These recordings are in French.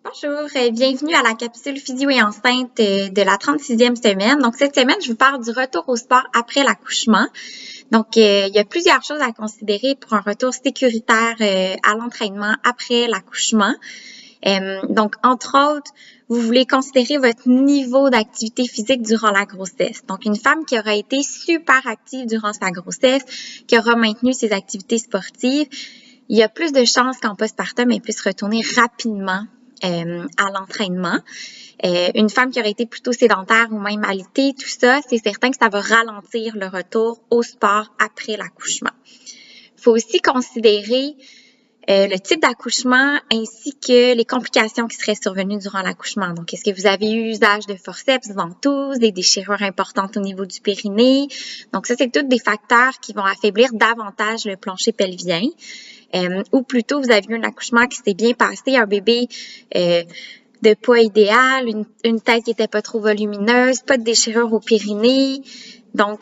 Bonjour, bienvenue à la capsule physio et enceinte de la 36e semaine. Donc, cette semaine, je vous parle du retour au sport après l'accouchement. Donc, il y a plusieurs choses à considérer pour un retour sécuritaire à l'entraînement après l'accouchement. Donc, entre autres, vous voulez considérer votre niveau d'activité physique durant la grossesse. Donc, une femme qui aura été super active durant sa grossesse, qui aura maintenu ses activités sportives, il y a plus de chances qu'en postpartum, elle puisse retourner rapidement à l'entraînement. Une femme qui aurait été plutôt sédentaire ou même alitée, tout ça, c'est certain que ça va ralentir le retour au sport après l'accouchement. Il faut aussi considérer le type d'accouchement ainsi que les complications qui seraient survenues durant l'accouchement. Donc, est-ce que vous avez eu usage de forceps, ventouses, des déchirures importantes au niveau du périnée? Donc, ça, c'est tous des facteurs qui vont affaiblir davantage le plancher pelvien. Ou plutôt, vous avez eu un accouchement qui s'est bien passé, un bébé de poids idéal, une tête qui était pas trop volumineuse, pas de déchirure au périnée. Donc,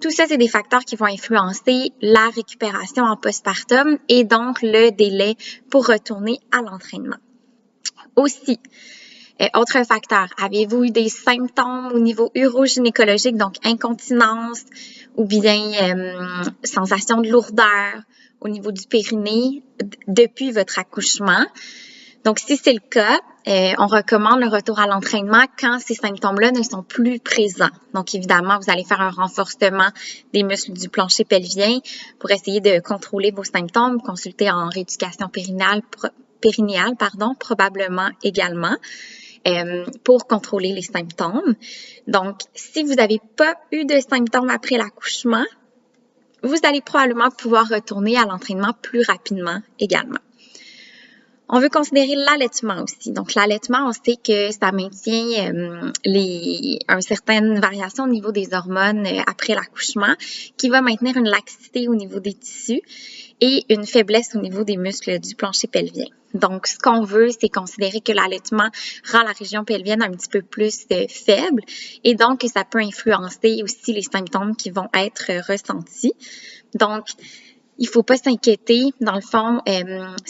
tout ça, c'est des facteurs qui vont influencer la récupération en postpartum et donc le délai pour retourner à l'entraînement. Aussi, autre facteur, avez-vous eu des symptômes au niveau urogynécologique, donc incontinence ou bien sensation de lourdeur au niveau du périnée depuis votre accouchement? Donc, si c'est le cas, on recommande le retour à l'entraînement quand ces symptômes-là ne sont plus présents. Donc, évidemment, vous allez faire un renforcement des muscles du plancher pelvien pour essayer de contrôler vos symptômes. Consulter en rééducation périnéale, probablement également, pour contrôler les symptômes. Donc, si vous n'avez pas eu de symptômes après l'accouchement, vous allez probablement pouvoir retourner à l'entraînement plus rapidement également. On veut considérer l'allaitement aussi. Donc, l'allaitement, on sait que ça maintient une certaine variation au niveau des hormones après l'accouchement, qui va maintenir une laxité au niveau des tissus et une faiblesse au niveau des muscles du plancher pelvien. Donc, ce qu'on veut, c'est considérer que l'allaitement rend la région pelvienne un petit peu plus faible et donc ça peut influencer aussi les symptômes qui vont être ressentis. Donc, il faut pas s'inquiéter. Dans le fond,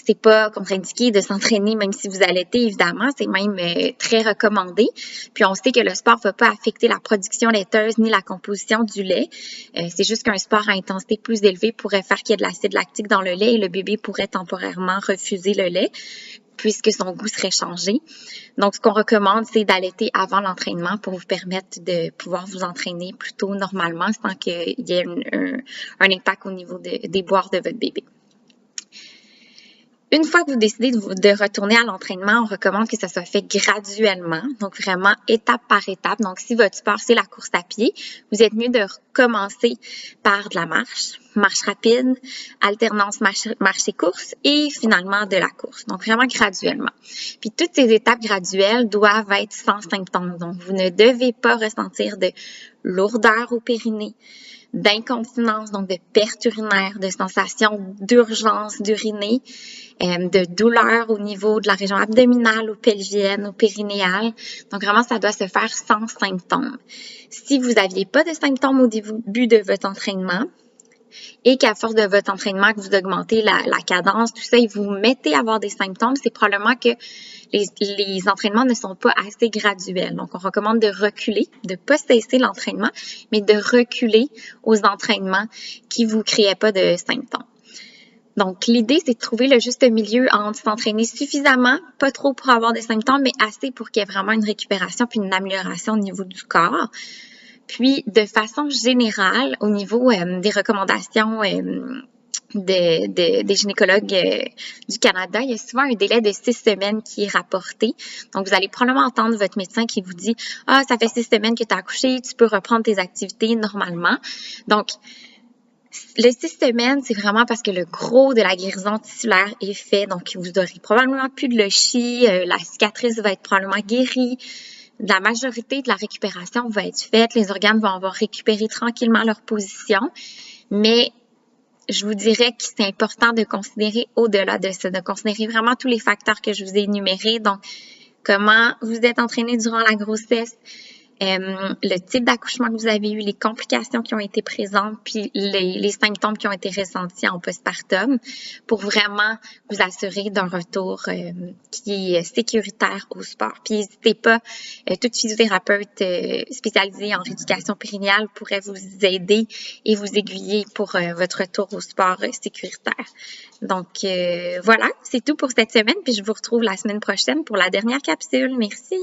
c'est pas contre-indiqué de s'entraîner même si vous allaitez, évidemment. C'est même très recommandé. Puis, on sait que le sport ne va pas affecter la production laiteuse ni la composition du lait. C'est juste qu'un sport à intensité plus élevée pourrait faire qu'il y ait de l'acide lactique dans le lait et le bébé pourrait temporairement refuser le lait puisque son goût serait changé. Donc, ce qu'on recommande, c'est d'allaiter avant l'entraînement pour vous permettre de pouvoir vous entraîner plutôt normalement sans qu'il y ait un impact au niveau des boires de votre bébé. Une fois que vous décidez de retourner à l'entraînement, on recommande que ça soit fait graduellement, donc vraiment étape par étape. Donc, si votre sport, c'est la course à pied, vous êtes mieux de recommencer par de la marche rapide, alternance marche et course et finalement de la course. Donc, vraiment graduellement. Puis, toutes ces étapes graduelles doivent être sans symptômes. Donc, vous ne devez pas ressentir de lourdeur au périnée, d'incontinence, donc de perte urinaire, de sensation d'urgence d'uriner, de douleur au niveau de la région abdominale ou pelvienne ou périnéale. Donc, vraiment, ça doit se faire sans symptômes. Si vous n'aviez pas de symptômes au début de votre entraînement et qu'à force de votre entraînement, que vous augmentez la cadence, tout ça, et vous mettez à avoir des symptômes, c'est probablement que les entraînements ne sont pas assez graduels. Donc, on recommande de reculer, de ne pas cesser l'entraînement, mais de reculer aux entraînements qui ne vous créaient pas de symptômes. Donc, l'idée, c'est de trouver le juste milieu entre s'entraîner suffisamment, pas trop pour avoir des symptômes, mais assez pour qu'il y ait vraiment une récupération puis une amélioration au niveau du corps. Puis, de façon générale, au niveau des recommandations des gynécologues du Canada, il y a souvent un délai de 6 semaines qui est rapporté. Donc, vous allez probablement entendre votre médecin qui vous dit « Ah, ça fait 6 semaines que tu as accouché, tu peux reprendre tes activités normalement. » Donc, les 6 semaines, c'est vraiment parce que le gros de la guérison tissulaire est fait. Donc, vous n'aurez probablement plus de lochis, la cicatrice va être probablement guérie. La majorité de la récupération va être faite. Les organes vont avoir récupéré tranquillement leur position. Mais je vous dirais que c'est important de considérer au-delà de ça, de considérer vraiment tous les facteurs que je vous ai énumérés. Donc, comment vous êtes entraîné durant la grossesse, le type d'accouchement que vous avez eu, les complications qui ont été présentes, puis les symptômes qui ont été ressentis en postpartum pour vraiment vous assurer d'un retour qui est sécuritaire au sport. Puis n'hésitez pas, toute physiothérapeute spécialisée en rééducation périnéale pourrait vous aider et vous aiguiller pour votre retour au sport sécuritaire. Donc voilà, c'est tout pour cette semaine, puis je vous retrouve la semaine prochaine pour la dernière capsule. Merci!